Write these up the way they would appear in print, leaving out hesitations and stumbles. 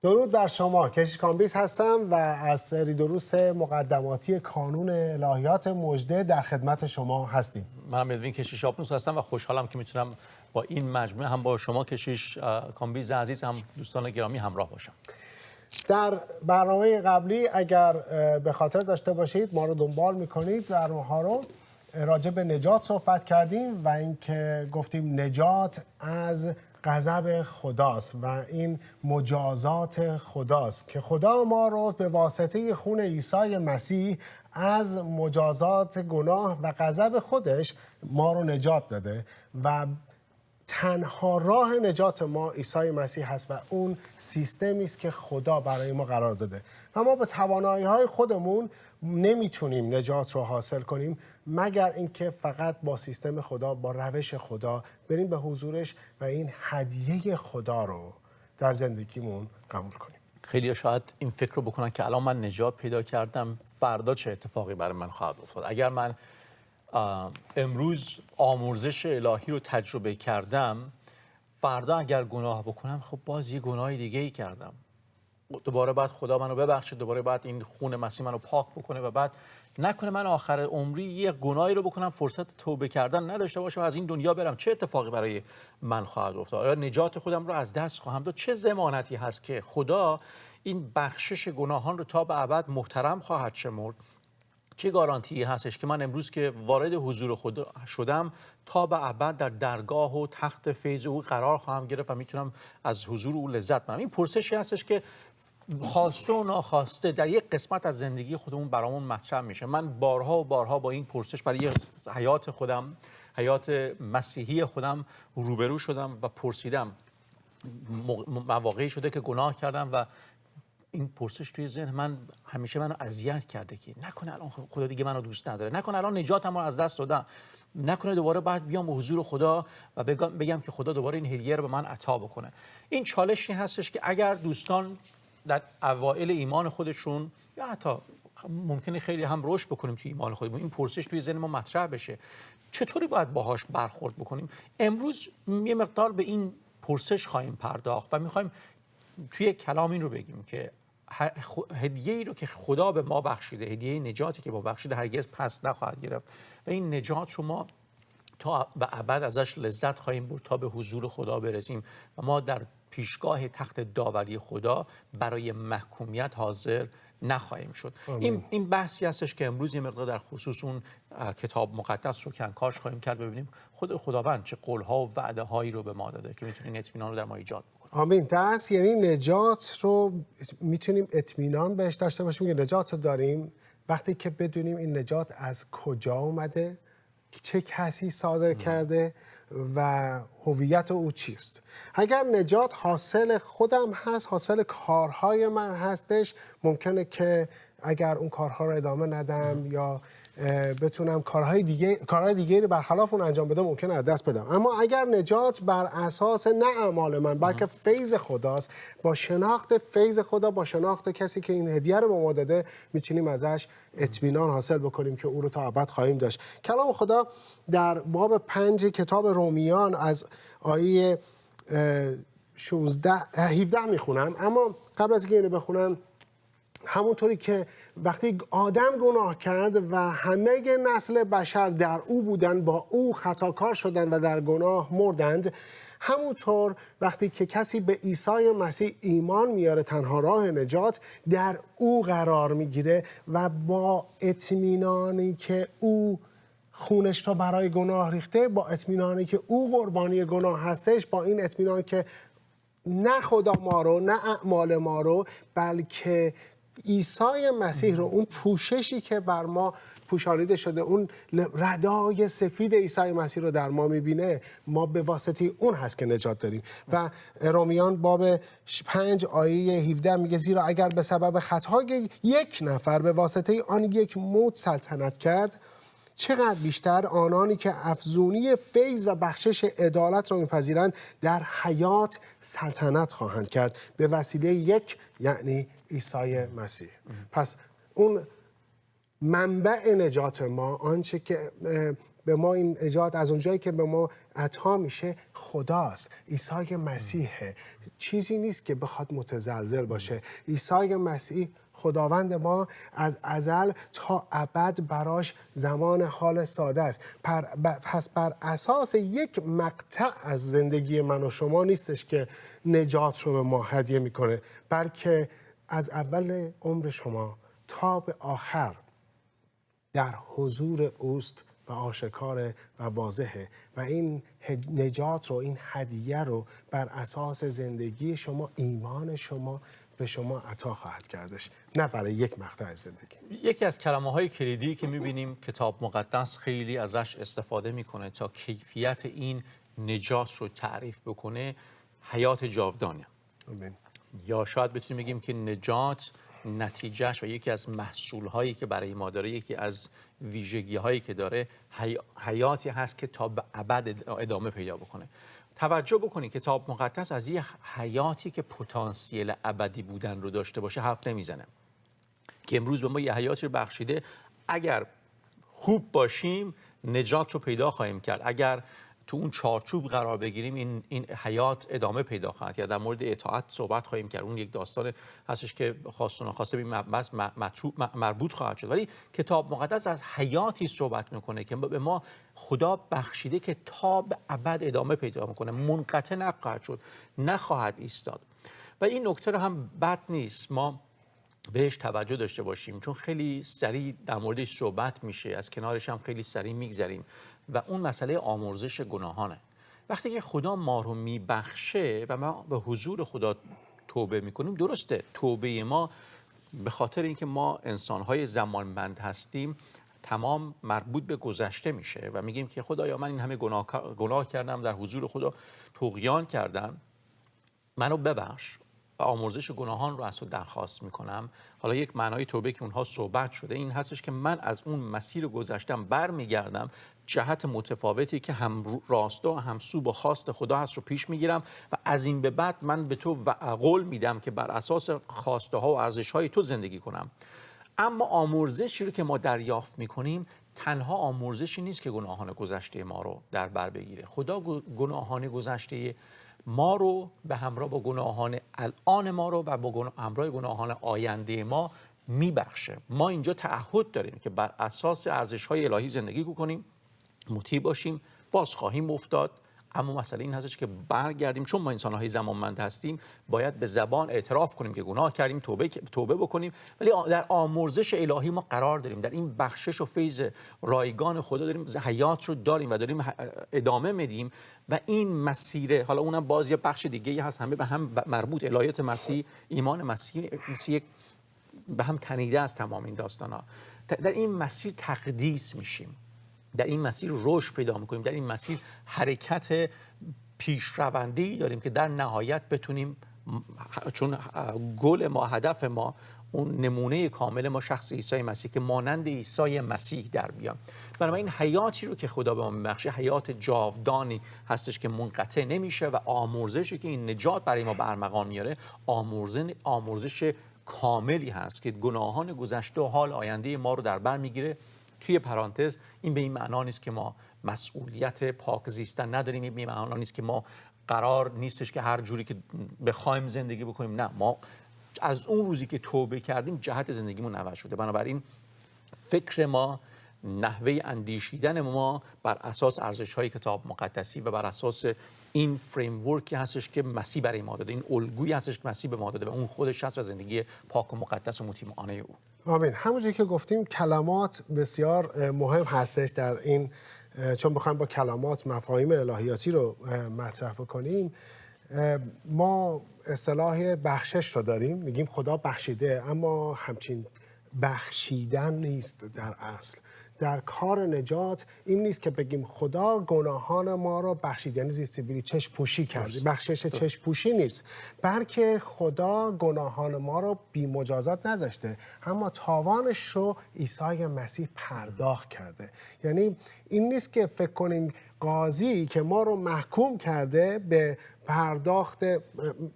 درود بر شما. کشیش کامبیز هستم و از سری دروس مقدماتی کانون الهیات مژده در خدمت شما هستیم. من ادوین کشیش آبنوس هستم و خوشحالم که میتونم با این مجموعه هم با شما کشیش کامبیز عزیز هم دوستان گرامی همراه باشم. در برنامه قبلی اگر به خاطر داشته باشید ما رو دنبال میکنید و ما رو راجع به نجات صحبت کردیم و اینکه گفتیم نجات از غضب خداست و این مجازات خداست که خدا ما رو به واسطه خون عیسی مسیح از مجازات گناه و غضب خودش ما رو نجات داده و تنها راه نجات ما عیسی مسیح هست و اون سیستمی است که خدا برای ما قرار داده و ما به توانایی‌های خودمون نمیتونیم نجات رو حاصل کنیم مگر اینکه فقط با سیستم خدا، با روش خدا بریم به حضورش و این هدیه خدا رو در زندگیمون قبول کنیم. خیلی شاید این فکر رو بکنن که الان من نجات پیدا کردم، فردا چه اتفاقی برای من خواهد افتاد؟ اگر من امروز آمرزش الهی رو تجربه کردم، فردا اگر گناه بکنم خب باز یه گناه دیگه ای کردم، دوباره بعد خدا منو ببخشه، دوباره بعد این خون مسیح منو پاک بکنه و بعد نکنه من آخر عمری یه گناهی رو بکنم فرصت توبه کردن نداشته باشم و از این دنیا برم. چه اتفاقی برای من خواهد افتاد؟ آیا نجات خودم رو از دست خواهم داد؟ چه ضمانتی هست که خدا این بخشش گناهان رو تا به ابد محترم خواهد شمرد؟ چه گارانتی هستش که من امروز که وارد حضور خدا شدم تا به ابد در درگاه و تخت فیض او قرار خواهم گرفت و میتونم از حضور او لذت ببرم؟ این پرسشی هستش که خواسته و ناخواسته در یک قسمت از زندگی خودمون برامون مطرح میشه. من بارها و بارها با این پرسش برای حیات خودم، حیات مسیحی خودم روبرو شدم و پرسیدم. مواقعی شده که گناه کردم و این پرسش توی ذهن من همیشه منو اذیت کرده که نکنه الان خدا دیگه منو دوست نداره، نکنه الان نجاتم رو از دست دادم، نکنه دوباره بعد بیام به حضور خدا و بگم که خدا دوباره این هدیه رو به من عطا بکنه. این چالشی هستش که اگر دوستان در اوایل ایمان خودشون یا حتی ممکنه خیلی هم رشد بکنیم توی ایمان خودمون، این پرسش توی ذهن ما مطرح بشه چطوری باید باهاش برخورد بکنیم. امروز یه مقدار به این پرسش خواهیم پرداخت و میخوایم توی کلام این رو بگیم که هدیه‌ای رو که خدا به ما بخشیده، هدیه نجاتی که با بخشیده هرگز پس نخواهد گرفت و این نجات رو ما تا به ابد ازش لذت خواهیم برد تا به حضور خدا برسیم و ما در پیشگاه تخت داوری خدا برای محکومیت حاضر نخواهیم شد. این بحثی هستش که امروز یه مقدار در خصوص اون کتاب مقدس رو کنکاش خواهیم کرد، ببینیم خداوند چه قول‌ها و وعده‌هایی رو به ما داده که میتونیم اطمینان رو در ما ایجاد بکنه. آمین. درست یعنی نجات رو میتونیم اطمینان بهش داشته باشیم که نجات رو داریم وقتی که بدونیم این نجات از کجا اومده، چه کسی صادر کرده و هویت او چیست. اگر نجات حاصل خودم هست، حاصل کارهای من هستش، ممکنه که اگر اون کارها رو ادامه ندم یا بتونم کارهای دیگه رو برخلاف اون انجام بدم ممکنه از دست بدم. اما اگر نجات بر اساس نه اعمال من بلکه فیض خداست، با شناخت فیض خدا، با شناخت کسی که این هدیه رو به ما داده، میتونیم ازش اطمینان حاصل بکنیم که او رو تا ابد خواهیم داشت. کلام خدا در باب 5 کتاب رومیان از آیه 17 میخونم، اما قبل از اینکه اینو بخونم همونطوری که وقتی آدم گناه کرد و همه نسل بشر در او بودن، با او خطاکار شدند و در گناه مردند، همونطور وقتی که کسی به عیسی مسیح ایمان میاره، تنها راه نجات، در او قرار میگیره و با اطمینانی که او خونش را برای گناه ریخته، با اطمینانی که او قربانی گناه هستش، با این اطمینان که نه خدا ما رو، نه اعمال ما رو، بلکه عیسی مسیح رو، اون پوششی که بر ما پوشانیده شده، اون ردای سفید عیسی مسیح رو در ما میبینه، ما به واسطه اون هست که نجات داریم. و رومیان باب 5 آیه 17 میگه زیرا اگر به سبب خطای یک نفر به واسطه آن یک موت سلطنت کرد، چقدر بیشتر آنانی که افزونی فیض و بخشش عدالت را میپذیرند در حیات سلطنت خواهند کرد به وسیله یک، یعنی عیسی مسیح. پس اون منبع نجات ما، آنچه که به ما این نجات از اونجایی که به ما عطا میشه خداست، عیسی مسیحه. چیزی نیست که بخواد متزلزل باشه. عیسی مسیح خداوند ما از ازل تا ابد براش زمان حال ساده است. پس بر اساس یک مقطع از زندگی من و شما نیستش که نجات رو به ما هدیه میکنه، بلکه از اول عمر شما تا به آخر در حضور اوست و آشکار و واضحه و این نجات رو، این هدیه رو بر اساس زندگی شما، ایمان شما به شما عطا خواهد کردش، نه برای یک مقطع از زندگی. یکی از کلمه‌های کلیدی که می‌بینیم کتاب مقدس خیلی ازش استفاده می‌کنه تا کیفیت این نجات رو تعریف بکنه، حیات جاودانه. آمین. یا شاید بتونیم بگیم که نجات نتیجهش و یکی از محصول‌هایی که برای ما داره، یکی از ویژگی‌هایی که داره، حیاتی هست که تا به ابد ادامه پیدا بکنه. توجه بکنید کتاب مقدس از یه حیاتی که پتانسیل ابدی بودن رو داشته باشه حرف نمیزنه، که امروز به ما یه حیاتی رو بخشیده. اگر خوب باشیم نجات رو پیدا خواهیم کرد، اگر تو اون چارچوب قرار بگیریم این حیات ادامه پیدا خواهد کرد. در مورد اطاعت صحبت خواهیم کرد، اون یک داستان هستش که خواسته ناخواسته به مربوط خواهد شد. ولی کتاب مقدس از حیاتی صحبت میکنه که به ما خدا بخشیده که تا به ابد ادامه پیدا میکنه، منقطع نخواهد شد، نخواهد ایستاد. و این نکته رو هم بد نیست ما بهش توجه داشته باشیم، چون خیلی سریع در موردش صحبت میشه، از کنارش هم خیلی سریع میگذریم، و اون مسئله آمرزش گناهانه. وقتی که خدا ما رو میبخشه و ما به حضور خدا توبه میکنیم، درسته توبه ما به خاطر اینکه ما انسانهای زمانمند هستیم تمام مربوط به گذشته میشه و میگیم که خدایا من این همه گناه کردم، در حضور خدا طغیان کردم، منو ببخش و آمرزش گناهان رو از تو درخواست میکنم. حالا یک معنای توبه که اونها صحبت شده این هستش که من از اون مسیر گذشتم برمیگردم، جهت متفاوتی که هم راستا و هم سو با خواست خدا هست رو پیش میگیرم و از این به بعد من به تو قول میدم که بر اساس خواسته ها و ارزش های تو زندگی کنم. اما آمرزشی رو که ما دریافت میکنیم تنها آمرزشی نیست که گناهان گذشته ما رو در بر بگیره. خدا گناهان گذشته ما رو به همراه با گناهان الان ما رو و با همراه گناهان آینده ما میبخشه. ما اینجا تعهد داریم که بر اساس ارزش‌های الهی زندگی کنیم، مطیع باشیم، باز خواهیم افتاد. اما مسئله این هستش که برگردیم، چون ما انسان‌های زمانمند هستیم باید به زبان اعتراف کنیم که گناه کردیم، توبه بکنیم، ولی در آمرزش الهی ما قرار داریم، در این بخشش و فیض رایگان خدا داریم حیات رو داریم و داریم ادامه میدیم. و این مسیر، حالا اونم باز یه بخش دیگه هست، همه به هم مربوط، الهیات مسیح، ایمان مسیح به هم تنیده است تمام این داستانا. در این مسیر تقدیس میشیم، در این مسیر رشد پیدا میکنیم، در این مسیر حرکت پیشرونده‌ای داریم که در نهایت بتونیم، چون گل ما، هدف ما، اون نمونه کامل ما شخص عیسی مسیح، که مانند عیسی مسیح در بیام. بنابراین حیاتی رو که خدا به ما میبخشه حیات جاودانی هستش که منقطع نمیشه و آمرزشی که این نجات برای ما برمغان میاره آمرزش کاملی هست که گناهان گذشته و حال آینده ما رو در بر میگیره. توی پرانتز این به این معنا نیست که ما مسئولیت پاک زیستن نداریم، این به این معنا نیست که ما قرار نیستش که هر جوری که بخوایم زندگی بکنیم. نه، ما از اون روزی که توبه کردیم جهت زندگیمون عوض شده. بنابراین فکر ما، نحوه اندیشیدن ما بر اساس ارزش‌های کتاب مقدسی و بر اساس این فریم ورکی هستش که مسیح برای ما داده، این الگویی هستش که مسیح به ما داده و اون خودش هست و زندگی پاک و مقدس و مطیعانه او. آمین. همونجوری که گفتیم کلمات بسیار مهم هستش در این، چون بخوایم با کلمات مفاهیم الهیاتی رو مطرح بکنیم. ما اصطلاح بخشش رو داریم، میگیم خدا بخشیده، اما همچین بخشیدن نیست در اصل. در کار نجات این نیست که بگیم خدا گناهان ما رو بخشید، یعنی زیستیبیلی چشم پوشی کرد. بخشش چشم پوشی نیست، بلکه خدا گناهان ما رو بی مجازات نذاشته، اما تاوانش رو عیسی مسیح پرداخت کرده. یعنی این نیست که فکر کنیم قاضی که ما رو محکوم کرده به پرداخت،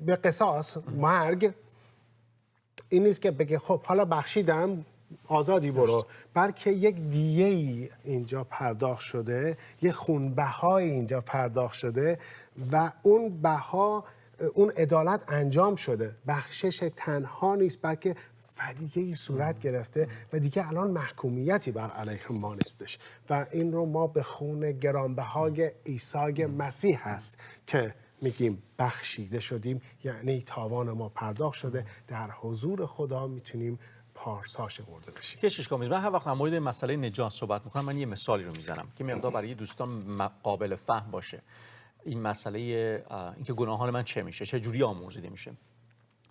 به قصاص، مرگ، این نیست که بگه خب حالا بخشیدم، آزادی برو، بلکه یک دیه‌ای اینجا پرداخت شده، یک خونبهای اینجا پرداخت شده و اون بها، اون عدالت انجام شده. بخشش تنها نیست بلکه فدیه‌ای صورت گرفته و دیگه الان محکومیتی بر علیه ما نیستش و این رو ما به خون گرانبهای عیسی مسیح هست که میگیم بخشیده شدیم، یعنی تاوان ما پرداخت شده، در حضور خدا میتونیم پارساش برده بشیم. کشیش من هر وقت در مورد مسئله نجات صحبت میکنم، من یه مثالی رو میزنم که مقدار برای دوستان قابل فهم باشه. این مسئله اینکه گناهان من چه میشه، چه جوری آمرزیده میشه.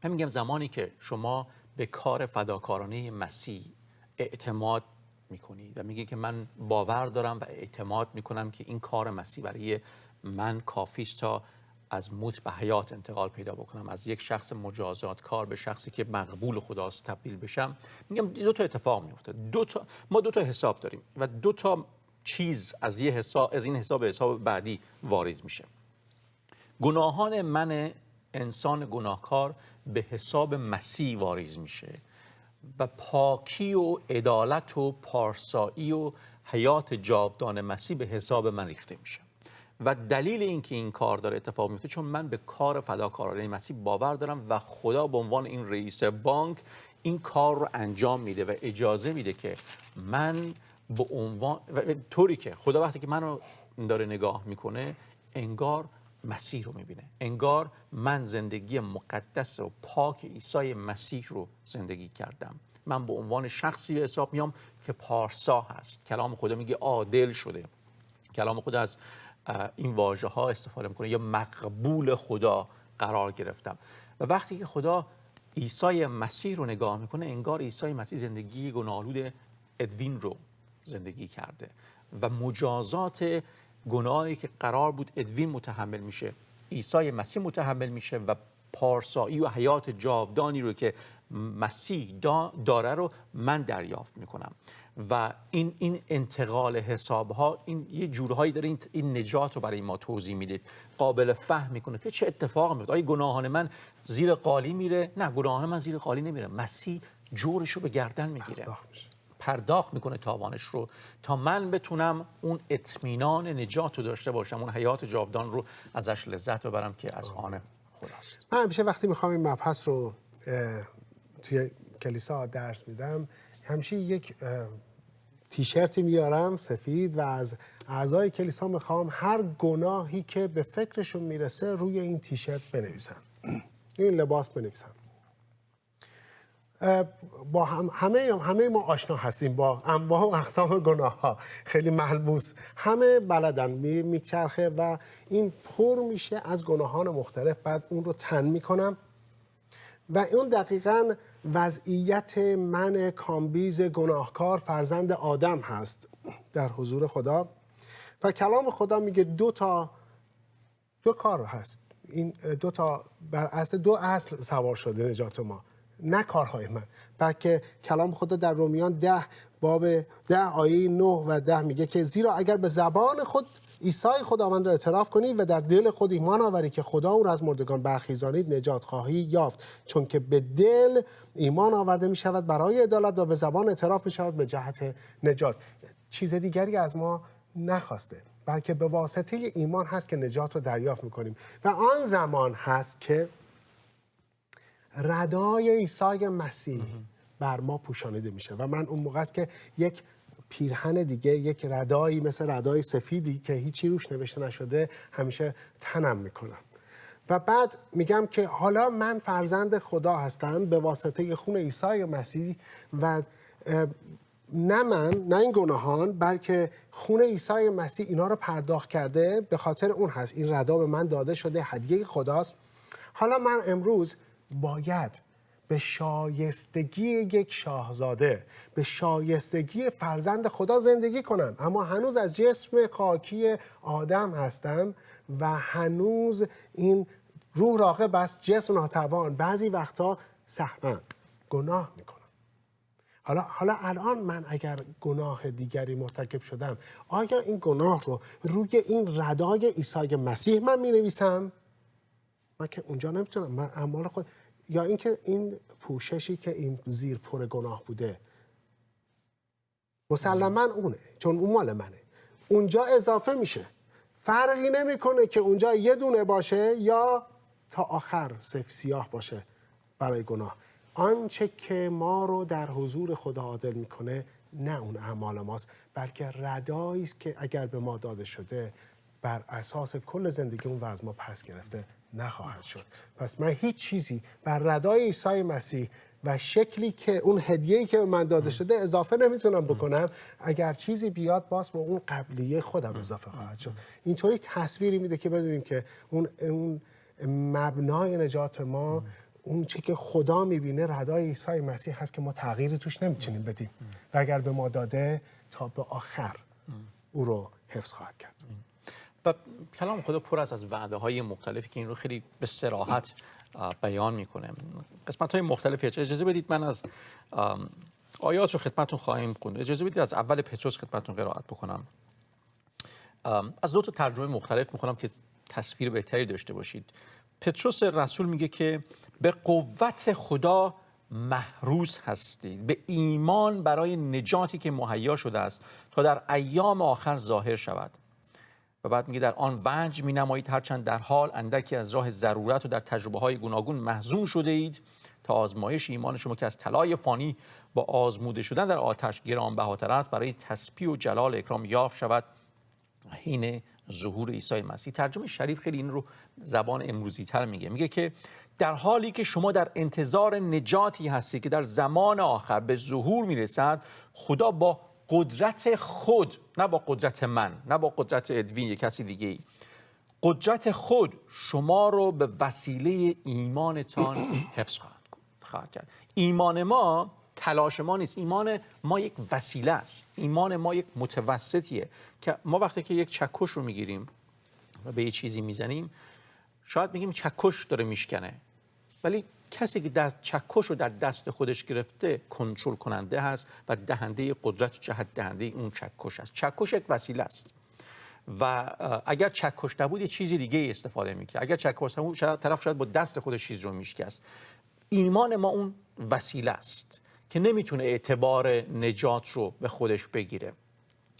من میگم زمانی که شما به کار فداکارانه مسیح اعتماد میکنی و میگی که من باور دارم و اعتماد میکنم که این کار مسیح برای من کافی است تا از موت به حیات انتقال پیدا بکنم، از یک شخص مجازات کار به شخصی که مقبول خداست تبدیل بشم، میگم دو تا اتفاق میفته. ما دو تا حساب داریم و دو تا چیز از این حساب به حساب بعدی واریز میشه. گناهان من انسان گناهکار به حساب مسیح واریز میشه و پاکی و عدالت و پارسایی و حیات جاودان مسیح به حساب من ریخته میشه. و دلیل اینکه این کار داره اتفاق میفته چون من به کار فداکارانه مسیح باور دارم و خدا به عنوان این رئیس بانک این کار رو انجام میده و اجازه میده که من به عنوان طوری که خدا وقتی که منو داره نگاه میکنه انگار مسیح رو میبینه، انگار من زندگی مقدس و پاک عیسی مسیح رو زندگی کردم. من به عنوان شخصی به حساب میام که پارسا هست. کلام خدا میگه عادل شده. کلام خدا از این واژه ها استفاده میکنه، یا مقبول خدا قرار گرفتم. و وقتی که خدا عیسی مسیح رو نگاه میکنه انگار عیسی مسیح زندگی گناه‌آلود ادوین رو زندگی کرده و مجازات گناهی که قرار بود ادوین متحمل میشه عیسی مسیح متحمل میشه و پارسایی و حیات جاودانی رو که مسیح داره رو من دریافت میکنم. و این انتقال حساب ها این یه جورهایی داره این نجات رو برای ما توضیح میده، قابل فهم میکنه که چه اتفاقی میفته. آیا گناهان من زیر قالی میره؟ نه، گناهان من زیر قالی نمیره. مسیح جورش رو به گردن میگیره، پرداخت میکنه تاوانش رو تا من بتونم اون اطمینان نجات رو داشته باشم، اون حیات جاودان رو ازش لذت ببرم که از آن خداست. من همیشه وقتی میخوام این مبحث رو توی کلیسا درس میدم همیشه یک تیشرتی میارم سفید و از اعضای کلیسا میخوام هر گناهی که به فکرشون میرسه روی این تیشرت بنویسن، این لباس بنویسن. با همه ما آشنا هستیم با انواع و اقسام گناه ها، خیلی ملموس، همه بلدن، میچرخه و این پر میشه از گناهان مختلف. بعد اون رو تن میکنم و اون دقیقاً وضعیت من کامبیز گناهکار فرزند آدم هست در حضور خدا. و کلام خدا میگه دو کار هست، این دو تا بر اصل دو اصل سوار شده نجات ما، نه کارهای من، بلکه کلام خدا در رومیان 10 باب 10 آیه 9 و 10 میگه که زیرا اگر به زبان خود عیسی خداوند را اعتراف کنی و در دل خود ایمان آوری که خدا او را از مردگان برخیزانید نجات خواهی یافت، چون که به دل ایمان آورده می شود برای عدالت و به زبان اعتراف می شود به جهت نجات. چیز دیگری از ما نخواسته، بلکه به واسطه ایمان هست که نجات رو دریافت میکنیم و آن زمان هست که ردای عیسی مسیح بر ما پوشانیده میشه و من اون موقع است که یک پیرهن دیگه، یک ردایی مثل ردای سفیدی که هیچی روش نوشته نشده همیشه تنم میکنم و بعد میگم که حالا من فرزند خدا هستم به واسطه خون عیسی مسیح و نه من، نه این گناهان، بلکه خون عیسی مسیح اینا رو پرداخت کرده، به خاطر اون هست این ردا به من داده شده، هدیه خداست. حالا من امروز باید به شایستگی یک شاهزاده، به شایستگی فرزند خدا زندگی کنم، اما هنوز از جسم خاکی آدم هستم و هنوز این روح راغب است، جسم ناتوان، بعضی وقتا سهوا گناه میکنم. حالا الان من اگر گناه دیگری مرتکب شدم، آیا این گناه رو روی این ردای عیسی مسیح من می‌نویسم؟ من که اونجا نمیتونم، من اعمال خود، یا اینکه این پوششی که این زیر پر گناه بوده مسلما اونه، چون اون مال منه. اونجا اضافه میشه، فرقی نمیکنه که اونجا یه دونه باشه یا تا آخر سفید سیاه باشه برای گناه. آنچه که ما رو در حضور خدا عادل میکنه نه اون اعمال ماست، بلکه ردایی است که اگر به ما داده شده بر اساس کل زندگیمون و از ما پس گرفته نخواهد شد. پس من هیچ چیزی بر ردای عیسی مسیح و شکلی که اون هدیه‌ای که من داده شده اضافه نمیتونم بکنم. اگر چیزی بیاد باز با اون قبلیه خودم اضافه خواهد شد. اینطوری تصویری میده که بدونیم که اون مبنای نجات ما، اون چه که خدا میبینه ردای عیسی مسیح هست که ما تغییری توش نمیتونیم بدیم و اگر به ما داده تا به آخر او رو حفظ خواهد کرد. و کلام خدا پر از وعده های مختلفی که این رو خیلی به صراحت بیان میکنه. قسمت های مختلفی. اجازه بدید من از آیات رو خدمتتون خواهیم خوند. اجازه بدید از اول پتروس خدمتتون قرائت بکنم. از دو تا ترجمه مختلف میخونم که تصویر بهتری داشته باشید. پتروس رسول میگه که به قوت خدا محروس هستید، به ایمان برای نجاتی که مهیا شده است تا در ایام آخر ظاهر شود. و بعد میگه در آن وجه می نمایید هرچند در حال اندکی از راه ضرورت و در تجربه های گوناگون محزون شده اید تا آزمایش ایمان شما که از طلای فانی با آزموده شدن در آتش گرانبهاتر است برای تسبیح و جلال اکرام یافت شود حین ظهور عیسی مسیح. ترجمه شریف خیلی این رو زبان امروزی تر میگه که در حالی که شما در انتظار نجاتی هستید که در زمان آخر به ظهور میرسد، خدا با قدرت خود، نه با قدرت من، نه با قدرت ادوین یا کسی دیگه ای، قدرت خود شما رو به وسیله ایمانتان حفظ خواهد کرد. ایمان ما تلاش ما نیست، ایمان ما یک وسیله است، ایمان ما یک متوسطیه که ما وقتی که یک چکش رو میگیریم و به یه چیزی میزنیم شاید میگیم چکش داره میشکنه، ولی کسی که چکش رو در دست خودش گرفته کنترل کننده هست و دهنده قدرت و جهت دهنده اون چکش است. چکش یک وسیله است و اگر چکش نبود یه چیزی دیگه استفاده میکرد. اگر چکش نبود طرف شاید با دست خودش چیز رو میشکست. ایمان ما اون وسیله است که نمیتونه اعتبار نجات رو به خودش بگیره،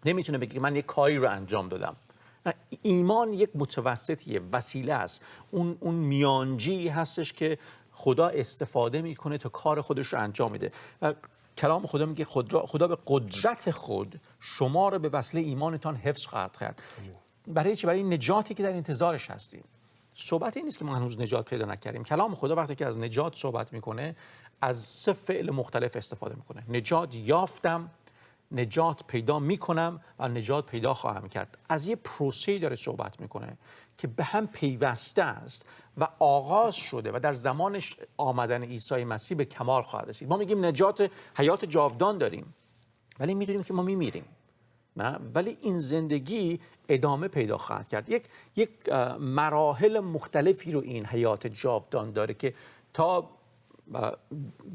نمیتونه بگه من یک کاری رو انجام دادم. ایمان یک متوسطیه، وسیله است، اون میانجی هستش که خدا استفاده میکنه تا کار خودش رو انجام میده. و کلام خدا میگه خدا به قدرت خود شما رو به وسیله ایمانتان حفظ خواهد کرد. برای چی؟ برای نجاتی که در انتظارش هستیم. صحبت این نیست که ما هنوز نجات پیدا نکردیم. کلام خدا وقتی که از نجات صحبت میکنه از سه فعل مختلف استفاده میکنه. نجات یافتم، نجات پیدا میکنم و نجات پیدا خواهم کرد. از یه پروسه‌ای داره صحبت میکنه که به هم پیوسته است و آغاز شده و در زمانش آمدن عیسی مسیح به کمال خواهد رسید. ما میگیم نجات، حیات جاودان داریم، ولی میدونیم که ما میمیریم، نه؟ ولی این زندگی ادامه پیدا خواهد کرد. یک مراحل مختلفی رو این حیات جاودان داره که تا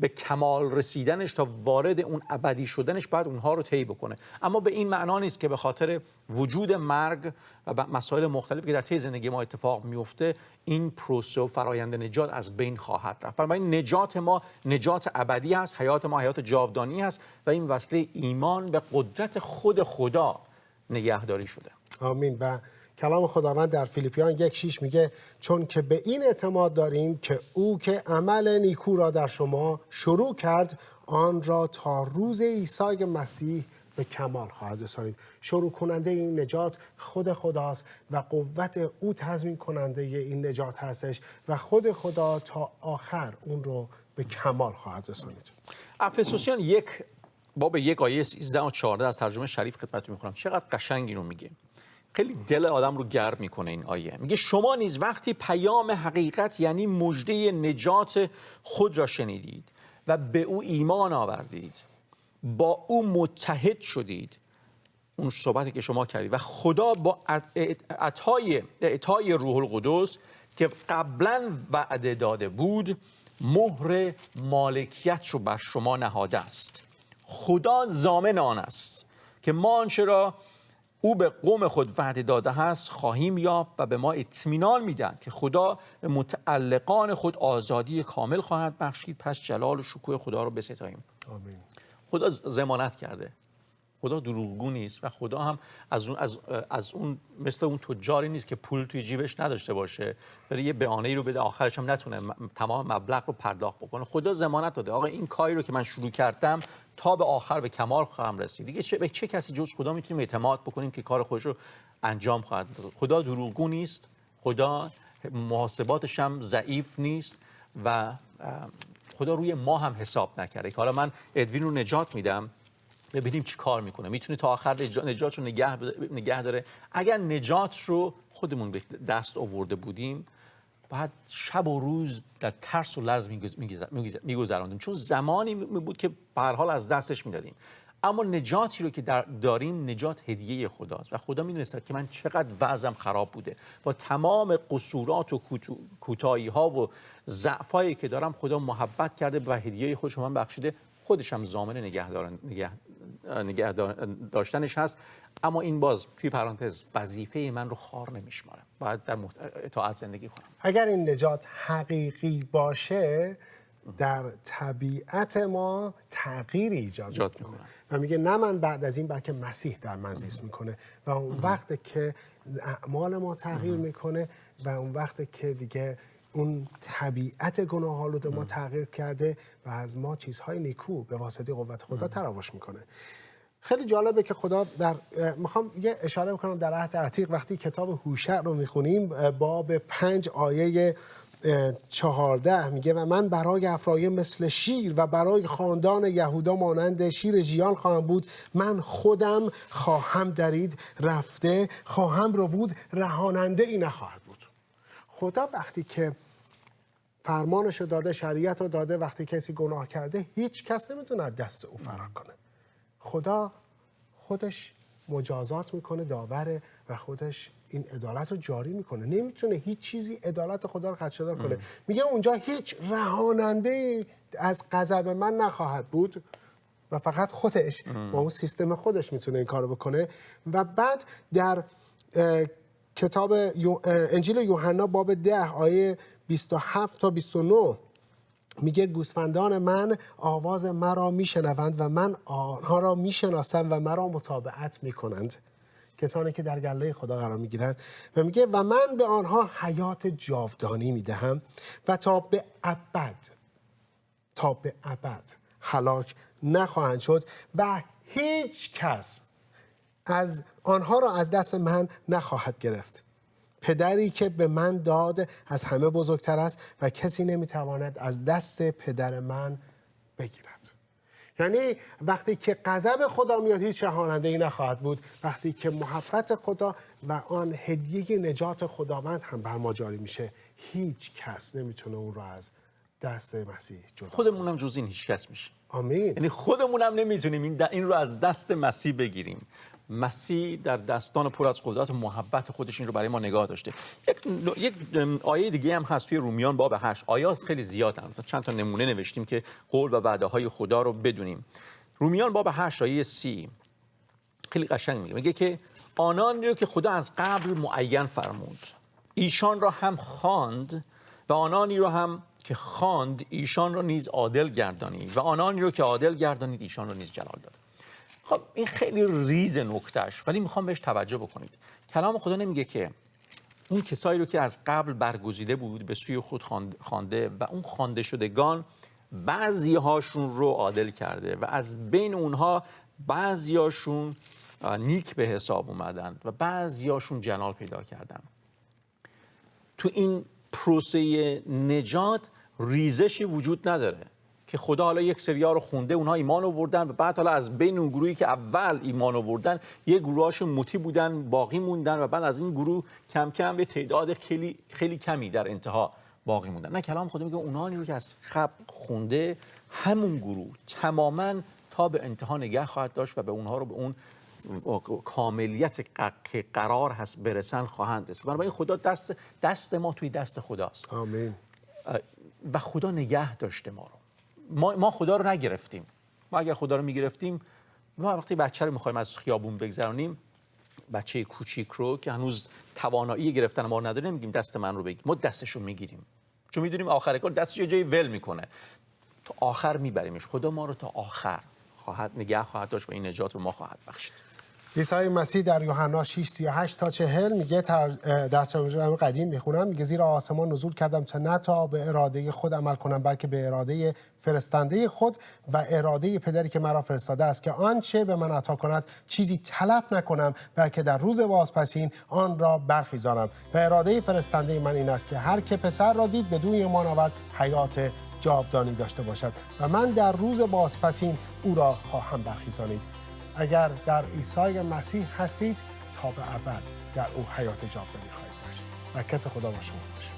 به کمال رسیدنش، تا وارد اون ابدی شدنش باید اونها رو طی بکنه. اما به این معنا نیست که به خاطر وجود مرگ و مسائل مختلفی که در طی زندگی ما اتفاق میفته این پروسه و فرایند نجات از بین خواهد رفت. بنابراین نجات ما نجات ابدی است، حیات ما حیات جاودانی است و این وسیله ایمان به قدرت خود خدا نگهداری شده. آمین. و کلام خداوند در فیلیپیان 1:6 میگه چون که به این اعتماد داریم که او که عمل نیکو را در شما شروع کرد آن را تا روز عیسی مسیح به کمال خواهد رسانید. شروع کننده این نجات خود خداست و قوت او تضمین کننده این نجات هستش و خود خدا تا آخر اون رو به کمال خواهد رسانید. افسوسیان 1 باب 1 آیه 13 و 14 از ترجمه شریف خدمتتون میخونم. چقدر قشنگی رو میگه. خیلی دل آدم رو گرم میکنه این آیه. میگه شما نیز وقتی پیام حقیقت یعنی مژده نجات خود را شنیدید و به او ایمان آوردید، با او متحد شدید، اون صحبتی که شما کردید، و خدا با اعطای روح القدس که قبلا وعده داده بود مهر مالکیت رو بر شما نهاده است. خدا ضامن آن است که ما آنچه را او به قوم خود وعده داده است خواهیم یافت و به ما اطمینان میدهد که خدا به متعلقان خود آزادی کامل خواهد بخشید. پس جلال و شکوه خدا رو بستاییم. آمین. خدا ضمانت کرده خدا دروغگو نیست و خدا هم از اون مثل اون تجاری نیست که پول توی جیبش نداشته باشه، بره یه بهانه‌ای رو بده آخرش هم نتونه تمام مبلغ رو پرداخت بکنه. خدا ضمانت داده آقا این کاری رو که من شروع کردم تا به آخر به کمال خواهم رسید. دیگه به چه کسی جز خدا میتونیم اعتماد بکنیم که کار خودش رو انجام خواهد داد؟ خدا دروغگو نیست، خدا محاسباتش هم ضعیف نیست و خدا روی ما هم حساب نکرده. حالا من ادوین رو نجات میدم، ببینیم چی کار میکنه، میتونه تا آخر نجاتش رو نگه داره. اگر نجات رو خودمون به دست آورده بودیم بعد شب و روز در ترس و لرز میگذراندیم، چون زمانی بود که به هر حال از دستش میدادیم. اما نجاتی رو که داریم نجات هدیه خداست و خدا میدونست که من چقدر وضعم خراب بوده، با تمام قصورات و کوتاهی ها و ضعفایی که دارم خدا محبت کرده و هدیه خودش من بخشیده. خودش هم ضامن نگه داشتنش هست. اما این باز توی پرانتز وظیفه من رو خار نمیشماره، باید در اطاعت زندگی کنم. اگر این نجات حقیقی باشه در طبیعت ما تغییری ایجاد میکنه و میگه نه من بعد از این بلکه مسیح در من زیست میکنه و اون وقت که اعمال ما تغییر میکنه و اون وقت که دیگه اون طبیعت گناه‌آلود ما تغییر کرده و از ما چیزهای نیکو به واسطه قوت خدا تراوش میکنه. خیلی جالبه که خدا میخوام یه اشاره بکنم در عهد عتیق وقتی کتاب هوشع رو میخونیم باب 5 آیه 14 میگه و من برای افرایم مثل شیر و برای خاندان یهودا مانند شیر ژیان خواهم بود. من خودم خواهم درید رفته خواهم رو بود رهاننده ای نخواهد بود. خدا وقتی که فرمانش رو داده، شریعت رو داده، وقتی کسی گناه کرده هیچ کس نمیتونه دست او فرار کنه. خدا خودش مجازات میکنه، داوره و خودش این عدالت رو جاری میکنه. نمیتونه هیچ چیزی عدالت خدا رو خدشه‌دار کنه. میگه اونجا هیچ رهاننده از غضب من نخواهد بود و فقط خودش با اون سیستم خودش میتونه این کارو بکنه. و بعد در کتاب انجیل یوحنا باب 10 آیه 27 تا 29 میگه گوسفندان من آواز مرا میشنوند و من آنها را میشناسم و مرا متابعت میکنند. کسانی که در گله خدا قرار میگیرند. و میگه و من به آنها حیات جاودانی میدهم و تا به ابد هلاک نخواهند شد و هیچ کس از آنها را از دست من نخواهد گرفت. پدری که به من داد از همه بزرگتر است و کسی نمیتواند از دست پدر من بگیرد. یعنی وقتی که غضب خدا میاد هیچ رهاننده‌ای نخواهد بود. وقتی که محبت خدا و آن هدیه نجات خداوند هم بر ما جاری میشه هیچ کس نمیتونه اون رو از دست مسیح جدا کنه. خودمونم جز این هیچ کس میشه. آمین. یعنی خودمونم نمیتونیم این رو از دست مسیح بگیریم. مسیح در دستان پر از قدرت و محبت خودش این رو برای ما نگاه داشته. یک آیه دیگه هم هست توی رومیان باب 8. آیات خیلی زیادن. چند تا نمونه نوشتیم که قول و وعده های خدا رو بدونیم. رومیان باب 8 آیه 30 خیلی قشنگ میگه که آنانی رو که خدا از قبل معین فرمود ایشان را هم خواند و آنانی رو هم که خواند ایشان را نیز عادل گردانید و آنانی رو که عادل گردانید ایشان را نیز جلال داد. خب این خیلی ریز نکتهش، ولی میخوام بهش توجه بکنید. کلام خدا نمیگه که اون کسایی رو که از قبل برگزیده بود به سوی خود خوانده و اون خوانده شدگان بعضی هاشون رو عادل کرده و از بین اونها بعضی هاشون نیک به حساب اومدن و بعضی هاشون جلال پیدا کردن. تو این پروسه نجات ریزشی وجود نداره که خدا حالا یک سریا رو خونده اونها ایمان آوردن و بعد حالا از بین اون گروهی که اول ایمان آوردن یک گروهاشون مطیع بودن باقی موندن و بعد از این گروه کم کم به تعداد خیلی کمی در انتها باقی موندن. نه، کلام خدا میگه اونانی رو که از قبل خونده همون گروه تماما تا به انتها نگه خواهد داشت و به اونها رو به اون کاملیت که قرار هست برسن خواهند رسید. بنابراین خدا دست ما توی دست خداست. آمین. و خدا نگه داشته ما رو. ما خدا رو نگرفتیم. ما اگر خدا رو میگرفتیم، ما وقتی بچه رو میخوایم از خیابون بگذرانیم، بچه کوچیک رو که هنوز توانایی گرفتن ما رو نداره، نمیگیم دست من رو بگیر، ما دستشو میگیریم، چون میدونیم آخر کار دستش یه جایی ول میکنه، تا آخر میبریمش. خدا ما رو تا آخر نگه خواهد داشت و این نجات رو ما خواهد بخشید. عیسی مسیح در یوحنا 6:38 تا 40 میگه در ترجمه قدیم میخونم، میگه زیرا آسمان نزول کردم تا نه تا به اراده خود عمل کنم، بلکه به اراده فرستنده خود و اراده پدری که مرا فرستاده است، که آنچه به من عطا کند چیزی تلف نکنم، بلکه در روز بازپسین آن را برخیزانم. و اراده فرستنده من این است که هر که پسر را دید بدون ایمان آورد حیات جاودانی داشته باشد و من در روز بازپسین او را خواهم برخیزانید. اگر در عیسی مسیح هستید تا به ابد در او حیات جاودانی خواهید داشت. برکت خدا با شما باشه.